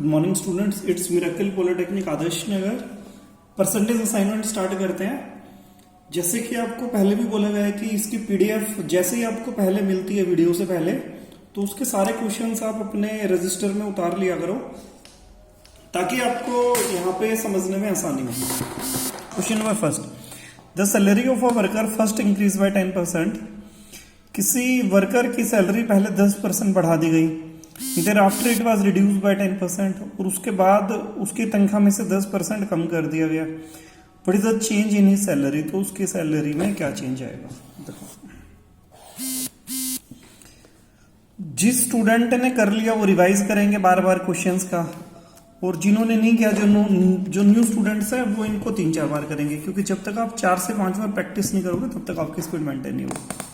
Good morning students, it's miracle polytechnic Adarsh Nagar. Percentage assignment start करते हैं। जैसे कि आपको पहले भी बोला गया है कि इसकी पीडीएफ जैसे ही आपको पहले मिलती है वीडियो से पहले, तो उसके सारे क्वेश्चंस आप अपने रजिस्टर में उतार लिया करो ताकि आपको यहाँ पे समझने में आसानी हो। Question number first, the salary of a worker first increase by 10%। किसी वर्कर की सैलरी पहले 10% बढ़ा दी गई, इधर after it was reduce by 10%, और उसके बाद उसकी तनख्वाह में से 10% कम कर दिया गया। What is the change in his salary, तो उसकी सैलरी में क्या चेंज आएगा। देखो, जिस स्टूडेंट ने कर लिया वो रिवाइज करेंगे बार बार क्वेश्चंस का, और जिन्होंने नहीं किया, जो न्यू स्टूडेंट्स है वो इनको 3-4 बार करेंगे, क्योंकि जब तक आप 4 से 5 बार प्रैक्टिस नहीं करोगे तब तक आपकी स्पीड मेंटेन नहीं होगी।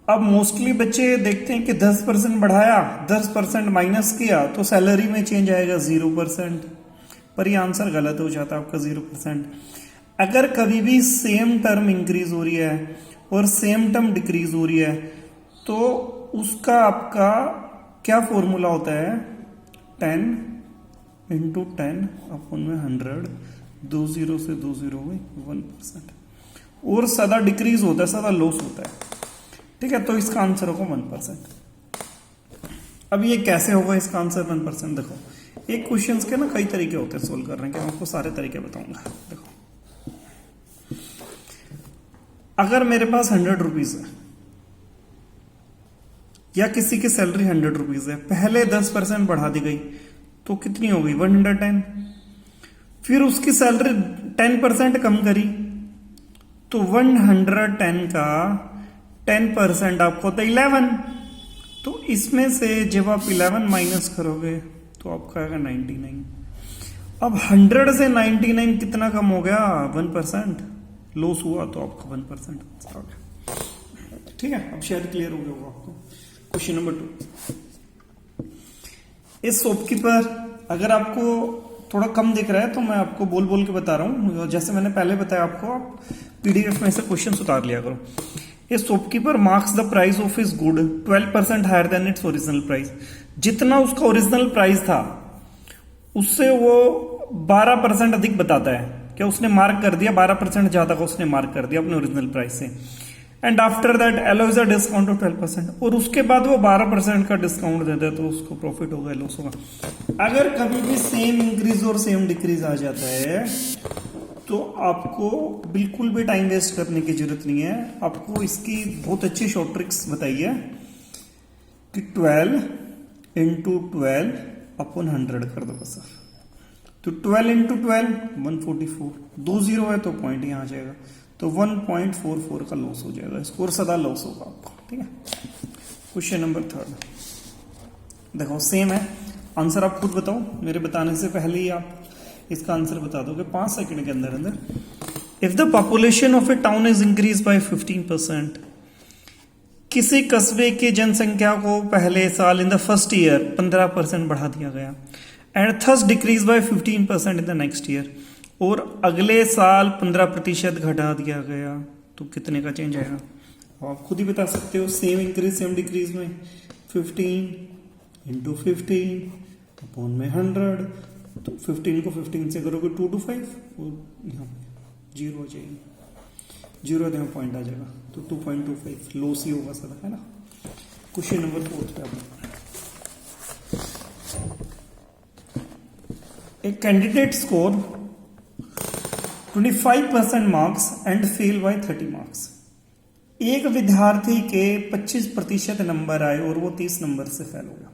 अब मोस्टली बच्चे देखते हैं कि 10% बढ़ाया, 10% माइनस किया तो सैलरी में चेंज आएगा 0%, पर ये आंसर गलत हो जाता है आपका 0%। अगर कभी भी सेम टर्म इंक्रीज हो रही है और सेम टर्म डिक्रीज हो रही है तो उसका आपका क्या फॉर्मूला होता है, 10 × 10 अपन में 100, 2 0 से 2 0 हुए 1%, और सदा डिक्रीज होता है, सदा लॉस होता है। ठीक है, तो इसका आंसर होगा 1%। अब ये कैसे होगा इसका आंसर 1%? देखो, एक क्वेश्चन के ना कई तरीके होते हैं सोल्व करने के, मैं आपको सारे तरीके बताऊंगा। देखो, अगर मेरे पास 100 रुपीज है या किसी की सैलरी 100 रुपीज है, पहले 10% बढ़ा दी गई तो कितनी हो गई, 110। फिर उसकी सैलरी 10% कम करी तो 110 का 10% आपको होता है 11। तो इसमें से जब आप 11 माइनस करोगे तो आपका आएगा 99। अब 100 से 99 कितना कम हो गया, 1%। लॉस हुआ तो आपका 1% आंसर आ गया। ठीक है, अब शायद क्लियर हो गया होगा आपको। क्वेश्चन नंबर 2, इस शॉपकीपर, अगर आपको थोड़ा कम दिख रहा है तो मैं आपको बोल बोल के बता रहा हूं, जैसे मैंने पहले बताया आपको, आप पीडीएफ में से क्वेश्चन उतार लिया करो। A shopkeeper marks the price of his good 12% higher than its original price। जितना उसका ओरिजिनल प्राइस था उससे वो 12% अधिक बताता है। क्या उसने मार्क कर दिया, 12% ज्यादा का उसने मार्क कर दिया अपने ओरिजिनल प्राइस से। And after that allows a discount of 12%, और उसके बाद वो 12% का डिस्काउंट देता है तो उसको प्रॉफिट होगा, लॉस होगा। अगर कभी भी सेम इंक्रीज और सेम डिक्रीज आ जाता है तो आपको बिल्कुल भी टाइम वेस्ट करने की जरूरत नहीं है। आपको इसकी बहुत अच्छी शॉर्ट ट्रिक्स बताई है कि 12 × 12 अपन 100 कर दो बस। तो 12 × 12 144, 2 0 है तो पॉइंट यहां आ जाएगा, तो 1.44 का लॉस हो जाएगा, स्कोर सदा लॉस होगा आपको। ठीक है, क्वेश्चन नंबर 3, देखो सेम है, आंसर आप खुद बताओ, मेरे बताने से पहले ही आप इसका आंसर बता दोगे 5 सेकंड के अंदर अंदर। If the population of A town is increase by 15%, किसी कस्बे की जनसंख्या को पहले साल इन द फर्स्ट ईयर 15% बढ़ा दिया गया, and thus decrease by 15% in the next year, और अगले साल 15% घटा दिया गया, तो कितने का चेंज आएगा? आप खुद ही बता सकते हो। सेम इंक्रीज सेम डिक्रीज में 15 × 15 अपॉन में 100, तो 15 को 15 से करोगे 2 to 5, और यहाँ 0 हो जाएगी, 0 यहाँ पॉइंट आ जाएगा, तो 2.25 लॉस ही होगा सदा, है ना। क्वेश्चन नंबर 4 पे आप, एक candidate score 25% marks and fail by 30 marks. एक विद्यार्थी के 25% नंबर आए और वो 30 नंबर से फेल हो गया,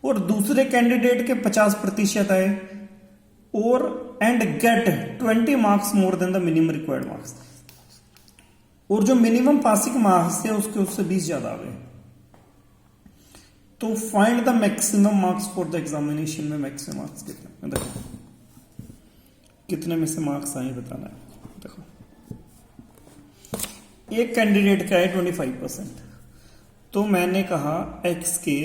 और दूसरे कैंडिडेट के 50% आए और and get 20 marks more than the minimum required marks, और जो मिनिमम पासिंग मार्क्स थे उसके उससे 20 ज्यादा आ गए। तो find the maximum marks for the examination में मैक्सिमम मार्क्स कितने, देखो कितने में से मार्क्स आए बताना है। देखो, एक कैंडिडेट का है 25%, तो मैंने कहा एक्स के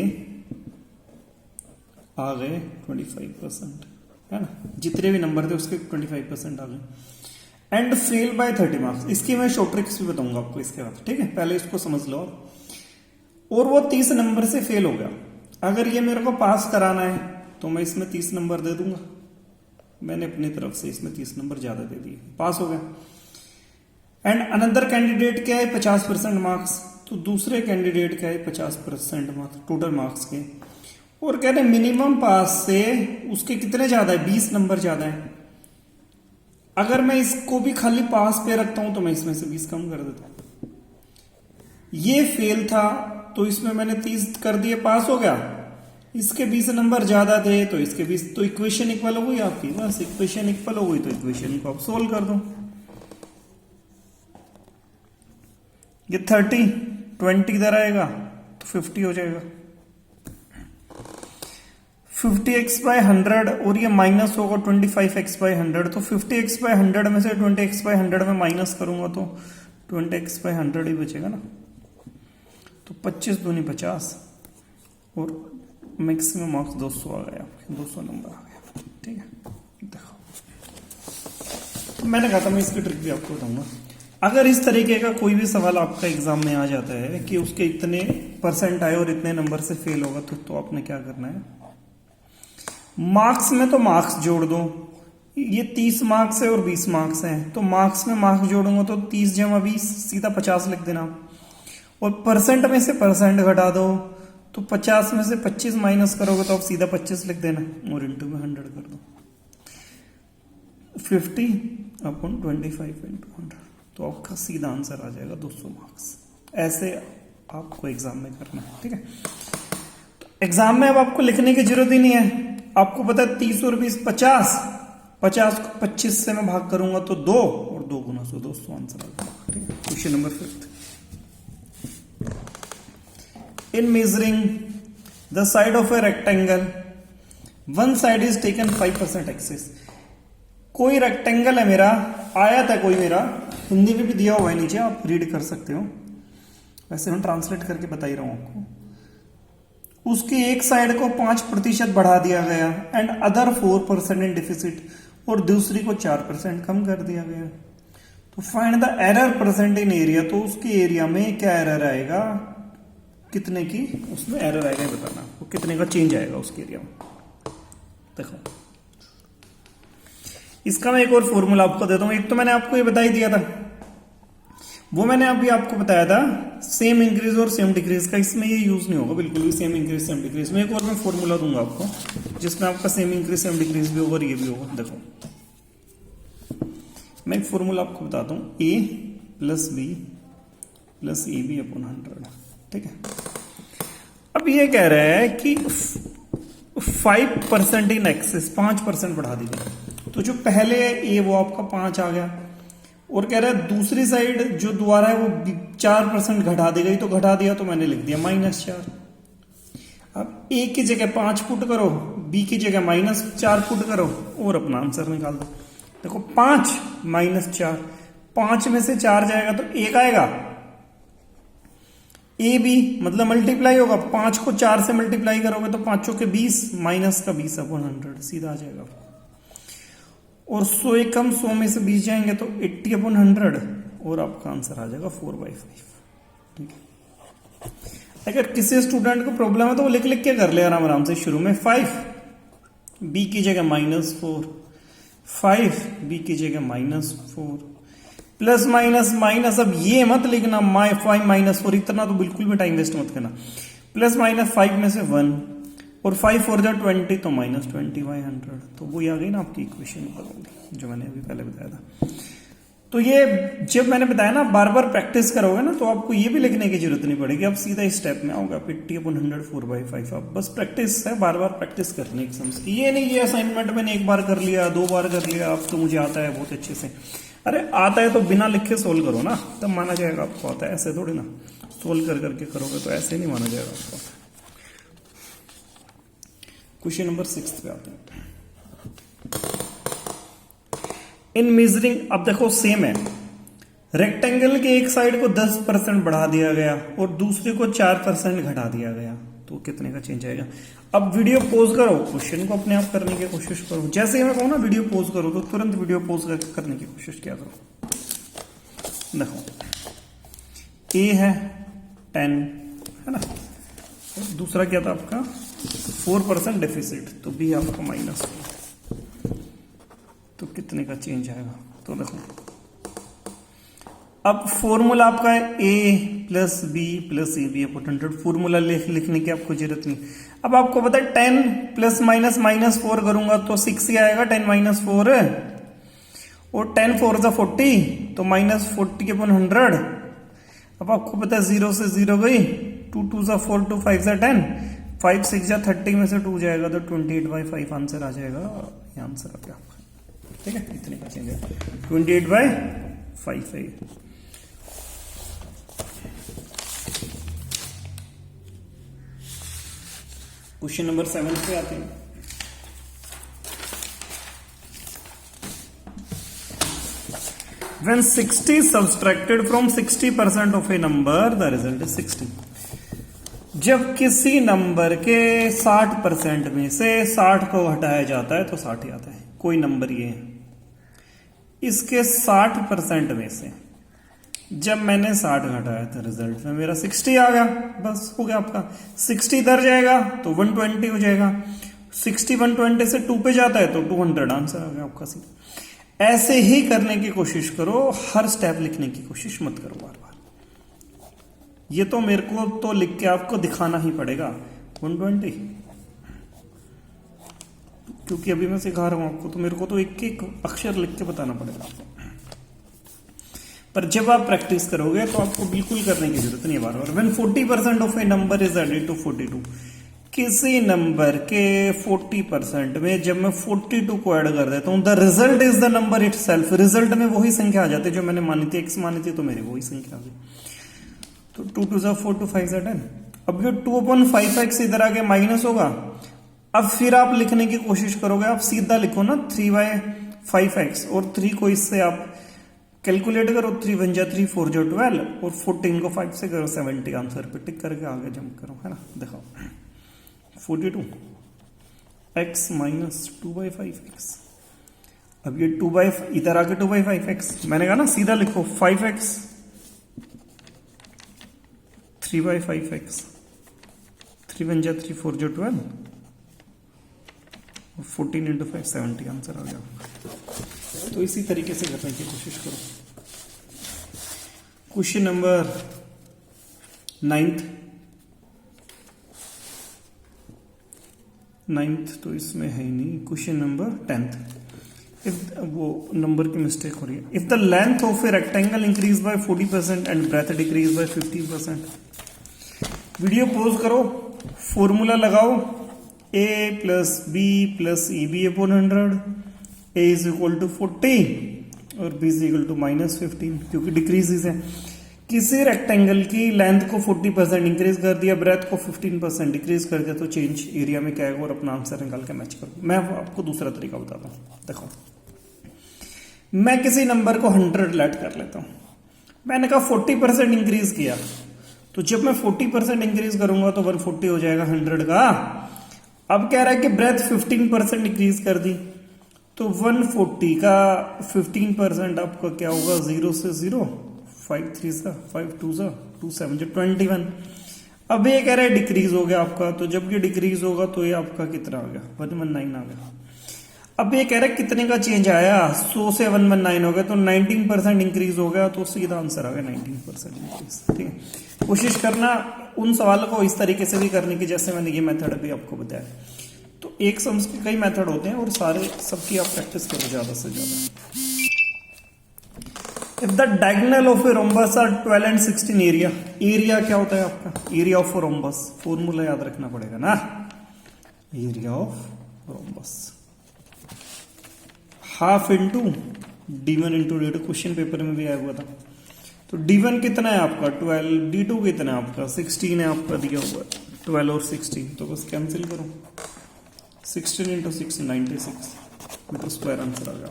आ गए 25%, है ना, जितने भी नंबर थे उसके 25% आ गए। एंड फेल बाय 30 मार्क्स, इसकी मैं शॉर्ट ट्रिक्स भी बताऊंगा आपको इसके बाद। ठीक है, पहले इसको समझ लो। और वो 30 नंबर से फेल हो गया। अगर ये मेरे को पास कराना है तो मैं इसमें 30 नंबर दे दूंगा, मैंने अपनी तरफ से इसमें 30 नंबर ज्यादा दे दिए, पास हो गया। एंड अनदर कैंडिडेट क्या है 50% मार्क्स, तो दूसरे कैंडिडेट क्या है 50% मार्क्स टोटल मार्क्स के, और कह रहे मिनिमम पास से उसके कितने ज्यादा है 20 नंबर ज्यादा है। अगर मैं इसको भी खाली पास पे रखता हूं तो मैं इसमें से 20 कम कर देता हूं। ये फेल था तो इसमें मैंने 30 कर दिए, पास हो गया। इसके 20 नंबर ज्यादा थे तो इसके 20, तो इक्वेशन इक्वल हो गई आपकी, बस इक्वेशन इक्वल हो गई तो इक्वेशन को आप सोल्व कर दो। ये 30 20 इधर आएगा तो 50 हो जाएगा, 50x/100 और ये माइनस होगा 25x/100, तो 50x/100 में से 20x/100 में माइनस करूंगा तो 20x/100 ही बचेगा ना, तो 25 दूनी 50 और मैक्सिमम मार्क्स 200 आ गया, 200 नंबर आ गया। ठीक है, देखो तो मैंने कहा था मैं इसकी ट्रिक भी आपको बताऊंगा। अगर इस तरीके का कोई भी सवाल आपका एग्जाम में आ जाता है कि उसके इतने परसेंट आए और इतने नंबर से फेल होगा, तो आपने क्या करना है, मार्क्स में तो मार्क्स जोड़ दो। ये 30 मार्क्स है और 20 मार्क्स है, तो मार्क्स में मार्क्स जोड़ूंगा तो 30 × 20 सीधा 50 लिख देना, और परसेंट में से परसेंट घटा दो तो 50 में से 25 माइनस करोगे तो आप सीधा 25 लिख देना और इंटू में 100 कर दो, 50/25 × 100, तो आपका सीधा आंसर आ जाएगा 200 मार्क्स। ऐसे आपको एग्जाम में करना है। ठीक है, तो एग्जाम में अब आपको लिखने की जरूरत ही नहीं है, आपको पता है 30 और 20 50, 50 को 25 से मैं भाग करूंगा तो 2 और 2 × 100 200 आंसर आ जाएगा। ठीक है, question number 5, in measuring the side of a rectangle one side is taken 5% axis। कोई रेक्टेंगल है मेरा, आयत है कोई मेरा, हिंदी में भी दिया हुआ है नीचे, आप रीड कर सकते हो, वैसे हम ट्रांसलेट करके बता ही रहा हूं आपको। उसकी एक साइड को 5% बढ़ा दिया गया एंड अदर 4% इन डिफिसिट, और दूसरी को 4% कम कर दिया गया। तो find the error percent in area, तो उसके एरिया में क्या एरर आएगा, कितने की उसमें एरर आएगा बताना, वो कितने का चेंज आएगा उसके एरिया में। देखो इसका मैं एक और फॉर्मूला आपको देता हूं, एक तो मैंने आपको ये बता ही दिया था, वो मैंने अभी आपको बताया था सेम इंक्रीज और सेम डिक्रीज का, इसमें ये यूज नहीं होगा बिल्कुल भी, सेम इंक्रीज सेम डिक्रीज में। एक और मैं फॉर्मूला दूंगा आपको जिसमें आपका सेम इंक्रीज सेम डिक्रीज भी होगा और ये भी होगा। देखो मैं एक फॉर्मूला आपको बताता हूं, a + b + ab/100। ठीक है, अब ये कह रहा है कि 5% इन एक्सेस, 5% बढ़ा दीजिए, तो जो पहले ए वो आपका 5 आ गया, और कह रहा है दूसरी साइड जो दोबारा है वो 4% घटा दी गई, तो घटा दिया तो मैंने लिख दिया -4। अब ए की जगह 5 पुट करो, बी की जगह -4 पुट करो और अपना आंसर निकाल दो। देखो 5 - 4, 5 में से 4 जाएगा तो 1 आएगा, ए बी मतलब मल्टीप्लाई होगा, 5 को 4 से मल्टीप्लाई करोगे तो 5 के 20 माइनस का 20/100 सीधा आ जाएगा। और 100 एकम 100 में से 20 जाएंगे तो 80/100 और आपका आंसर आ जाएगा 4/5। ठीक है, अगर किसी स्टूडेंट को प्रॉब्लम है तो वो लिख लिख के कर ले आराम आराम से। शुरू में 5 बी की जगह -4, 5 बी की जगह -4, प्लस माइनस माइनस, अब ये मत लिखना 5 - 4, इतना तो बिल्कुल भी टाइम वेस्ट मत करना। प्लस माइनस 5 में से 1 और 5 4 जा 20 तो -20/100, तो वो आ गई ना आपकी इक्वेशन जो मैंने अभी पहले बताया था। तो ये जब मैंने बताया ना बार बार प्रैक्टिस करोगे ना तो आपको ये भी लिखने की जरूरत नहीं पड़ेगी, आप सीधा स्टेप में आओगे। 80/100 4/5, आप बस प्रैक्टिस है, बार बार प्रैक्टिस करने की समझ। ये नहीं ये असाइनमेंट मैंने एक बार कर लिया 2 बार कर लिया, अब तो मुझे आता है बहुत अच्छे से। अरे आता है तो बिना लिखे सोल्व करो ना, तब माना जाएगा आपको आता है। ऐसे थोड़ी ना सोल्व कर करके करोगे तो ऐसे नहीं माना जाएगा आपको। क्वेश्चन नंबर 6 पे आते हैं। इन मेजरिंग, अब देखो सेम है, रेक्टेंगल के एक साइड को 10% बढ़ा दिया गया और दूसरे को 4% घटा दिया गया, तो कितने का चेंज आएगा। अब वीडियो पॉज करो, क्वेश्चन को अपने आप करने की कोशिश करो। जैसे ही मैं कहूं ना वीडियो पॉज करो तो तुरंत वीडियो पॉज करने की कोशिश किया करो। देखो ए है 10 है ना, दूसरा क्या था आपका 4% डेफिसिट, तो बी आपका -4। तो कितने का चेंज आएगा? तो देखो अब फॉर्मूला आपका है a plus b plus a b upon 100। Formula लिखने की आपको जरूरत नहीं। अब आपको पता है 10 प्लस माइनस -4 करूंगा तो 6 ही आएगा, 10 - 4 और 10 4 सा 40, तो -40 अपॉन 100। अब आपको पता है 0 से 0 गई, 2 2 सा 4, 2 5 सा 10, 5 6 जा 30 में से 2 जाएगा तो 28/5 आंसर आ जाएगा। ये आंसर आ गया आपका। ठीक है, इतने का चेंज है 28/5 है। क्वेश्चन नंबर 7 पे आते हैं। When 60 is subtracted from 60% of a number, the result is 60. जब किसी नंबर के 60% में से 60 को हटाया जाता है तो 60 ही आता है। कोई नंबर ये है, इसके 60% में से जब मैंने 60 घटाया तो रिजल्ट में मेरा 60 आ गया। बस हो गया आपका। 60 इधर जाएगा तो 120 हो जाएगा। 60 120 से 2 पे जाता है तो 200 आंसर आ गया आपका। ऐसे ही करने की कोशिश करो, हर स्टेप लिखने की कोशिश मत करो बार बार। ये तो मेरे को तो लिख के आपको दिखाना ही पड़ेगा 120, क्योंकि अभी मैं सिखा रहा हूं आपको, तो मेरे को तो एक एक अक्षर लिख के बताना पड़ेगा आपको। पर जब आप प्रैक्टिस करोगे तो आपको बिल्कुल करने की जरूरत नहीं है बार बार। When 40% of a number is added to 42, किसी नंबर के 40% में जब मैं 42 को ऐड कर देता हूं, the result is the number it self. Result में वही संख्या आ जाती है जो मैंने मानी थी, x मानी थी, तो मेरी वही संख्या आ गई। तो 2 2 सा 4, 2 5 सा 10। अब ये 2/5x इधर आके माइनस होगा। अब फिर आप लिखने की कोशिश करोगे, आप सीधा लिखो ना 3/5x, और 3 को इससे आप कैलकुलेट करो, 3 1 जा 3, 4 जा 12, और 14 को 5 से करो 70, आंसर पे टिक करके आगे जंप करो, है ना। देखो 42 x माइनस 2/5x। अब ये 2 इधर आके 2/5x, मैंने कहा ना सीधा लिखो 5x 3/5x, 3 1 जा 3, 4 जा 12, 14 × 5 70 आंसर आ गया। तो इसी तरीके से करने की कोशिश करो। क्वेश्चन नंबर 9th तो इसमें है ही नहीं। क्वेश्चन नंबर 10th, इफ वो नंबर की मिस्टेक हो रही है। If the length of a rectangle increase by 40% and breadth decrease by 50%। Video pause करो, फॉर्मूला लगाओ, a plus b plus a b upon 100, a is equal to 40 और b is equal to -15, क्योंकि decreases है। किसी rectangle की length को 40% increase कर दिया, ब्रेथ को 15% डिक्रीज कर दिया, तो चेंज एरिया में क्या है और अपना आंसर निकाल के मैच करो। मैं आपको दूसरा तरीका बताता हूं। देखो, मैं किसी नंबर को 100 लेट कर लेता हूं। मैंने कहा 40% इंक्रीज किया, तो जब मैं 40% इंक्रीज करूंगा तो 140 हो जाएगा 100 का। अब कह रहा है कि ब्रेथ 15% इंक्रीज कर दी, तो 140 का 15% आपका क्या होगा, 0 से 0, 5 3 सा 5 2 सा 2 7 जो 21। अब ये कह रहा है डिक्रीज हो गया आपका, तो जब ये डिक्रीज होगा तो ये आपका कितना आ गया, 119 आ गया। अब ये कह रहा है कितने का चेंज आया, 100 से 119 हो गया, तो 19% इंक्रीज हो गया, तो सीधा आंसर आ गया 19% इंक्रीज। ठीक है, कोशिश करना उन सवालों को इस तरीके से भी करने की जैसे मैंने ये मेथड भी आपको बताया। तो एक सम्स के कई मेथड होते हैं और सारे सबकी आप प्रैक्टिस करो ज्यादा से ज्यादा। If the diagonal of a rhombus are 12 and 16 area, area क्या होता है आपका, एरिया ऑफ रोम्बस, फॉर्मूला याद रखना पड़ेगा ना, area of rhombus half into d1 into d2, question paper में भी आया हुआ था। तो d1 कितना है आपका 12, d2 कितना है आपका 16 है आपका दिया हुआ 12 और 16, तो बस कैंसिल करो, 16 इंटू 6 96 मीटर स्क्वायर आंसर आ गया।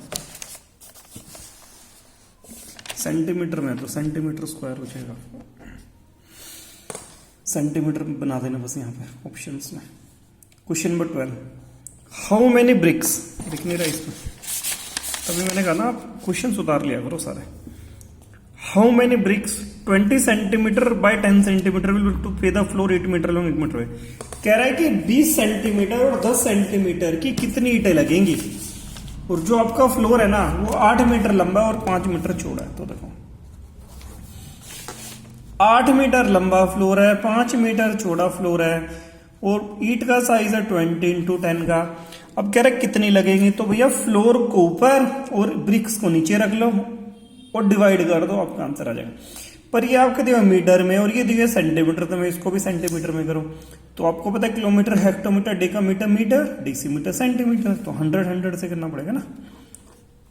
सेंटीमीटर में तो सेंटीमीटर स्क्वायर हो जाएगा, सेंटीमीटर में बना देना बस यहाँ पे ऑप्शंस में। Question number 12, how many bricks, लिख नहीं रहा इसमें, तभी मैंने कहा ना आप क्वेश्चन उतार लिया करो सारे। How many bricks 20 centimetre by 10 centimetre will to pave the floor 8 metre long 1 metre wide. कह रहा है कि 20 सेंटीमीटर और 10 सेंटीमीटर की कितनी ईंटें लगेंगी, और जो आपका फ्लोर है ना वो 8 मीटर लंबा और 5 मीटर चौड़ा है। तो देखो 8 मीटर लंबा फ्लोर है, 5 मीटर चौड़ा फ्लोर है, और ईंट का साइज है 20 इंटू 10 का। अब कह रहा है कितनी लगेंगी, तो भैया फ्लोर को ऊपर और ब्रिक्स को नीचे रख लो और डिवाइड कर दो, आपका आंसर आ जाएगा। पर ये आपके दिया मीटर में और ये दिया सेंटीमीटर, तो मैं इसको भी सेंटीमीटर में करूं तो आपको पता है kilometre hectometre decametre metre decimetre centimetre, तो 100 से करना पड़ेगा ना।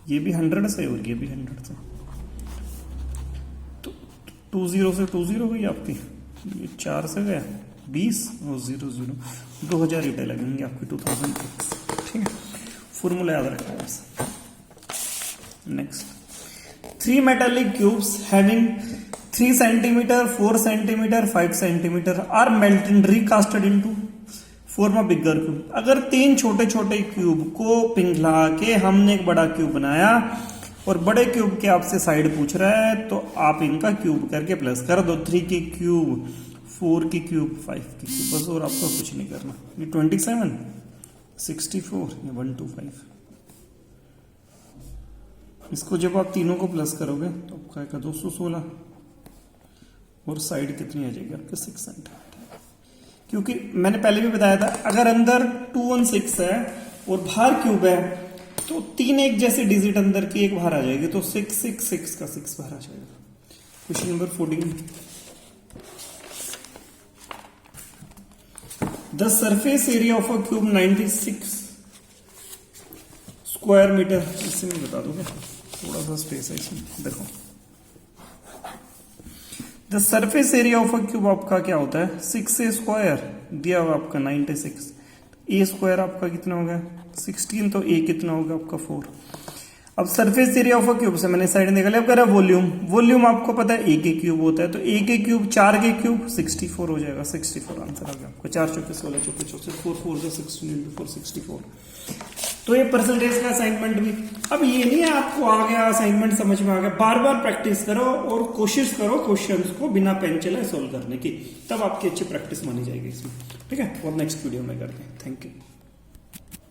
ये भी 100 से और ये भी 100 से, तो 20 से 20 गई आपकी, ये 4 से गया 20 और 00 2000 ईंटें लगेंगी आपकी 2000। ठीक है, फॉर्मूला याद रखना बस। Next, 3 metallic cubes having 3 centimeter, 4 centimeter, 5 centimeter are melted and recasted into form a bigger cube। अगर 3 छोटे छोटे क्यूब को पिघला के हमने एक बड़ा क्यूब बनाया और बड़े क्यूब के आपसे साइड पूछ रहा है, तो आप इनका क्यूब करके प्लस कर दो। 3 की क्यूब, 4 की क्यूब, 5 की क्यूब, बस और आपको कुछ नहीं करना। ये 27, 64, ये 125। इसको जब आप तीनों को प्लस करोगे तो आपका आएगा 216, और साइड कितनी आ जाएगी आपके 6 सेंटीमीटर। क्योंकि मैंने पहले भी बताया था अगर अंदर 216 है और बाहर क्यूब है तो 3 एक जैसे डिजिट अंदर की एक बाहर आ जाएगी, तो 666 का 6 बाहर आ जाएगा। Question number 14, the surface area of a cube 96 square metre. इससे मैं बता दूंगा, थोड़ा सा स्पेस है इसमें। देखो the surface area of a cube आपका क्या होता है 6a स्क्वायर, दिया हुआ आपका 96, a स्क्वायर आपका कितना होगा 16, तो a कितना होगा आपका 4। अब surface area of a cube से मैंने साइड निकाला। अब कह रहा है वॉल्यूम, वॉल्यूम आपको पता है a के क्यूब होता है, तो a के क्यूब 4 के क्यूब 64 हो जाएगा। 64 आंसर आ गया आपका। 4 चौके 16, चौके 64, 4 4 जो 16 into 4 64। तो ये परसेंटेज का असाइनमेंट भी, अब ये नहीं है आपको आ गया असाइनमेंट समझ में आ गया, बार बार प्रैक्टिस करो और कोशिश करो क्वेश्चंस को बिना पेन चलाए सोल्व करने की, तब आपकी अच्छी प्रैक्टिस मानी जाएगी इसमें। ठीक है, और नेक्स्ट वीडियो में करते हैं। Thank you.